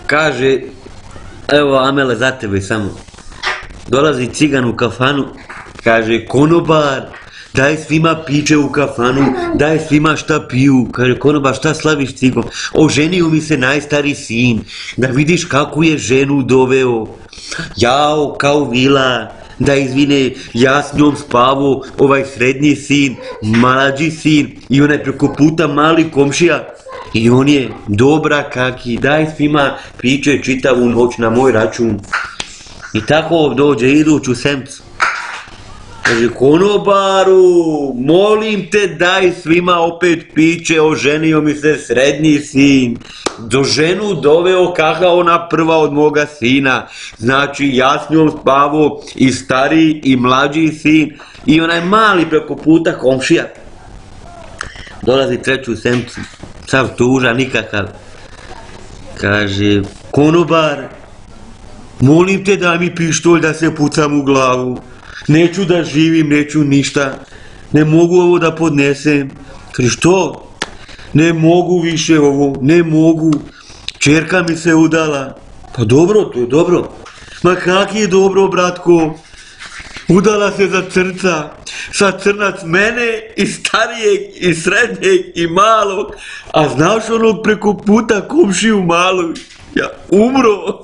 Kaže, evo Amele za tebe samo. Dolazi cigan u kafanu, kaže konobar, daj svima piće u kafanu, daj svima šta piju. Kaže konobar, šta slaviš cigo? Oženio mi se najstari sin, da vidiš kako je ženu doveo. Jao, kao vila, da izvine, ja s njom spavao, ovaj srednji sin, mlađi sin i onaj preko puta mali komšija. I on je dobra kaki, daj svima piće čitavu noć na moj račun. I tako dođe iduću semcu. Kaže, konobaru, molim te daj svima opet piće, oženio mi se srednji sin. Do ženu doveo kaka ona prva od moga sina. Znači ja s njom spavao i stariji i mlađi sin i onaj mali preko puta komšija. Dolazi treću semcu, sav tužan nikakav. Kaže, konobar, molim te daj mi pištolj da se pucam u glavu. Neću da živim, neću ništa. Ne mogu ovo da podnesem. Kaže, što? Ne mogu više ovo, ne mogu. Čerka mi se udala. Pa dobro, to je dobro. Ma kak je dobro, bratko? Udala se za crnca. Sad crnac mene i starijeg i srednjeg i malog. A znaš onog preko puta komšiju malog? Ja umro.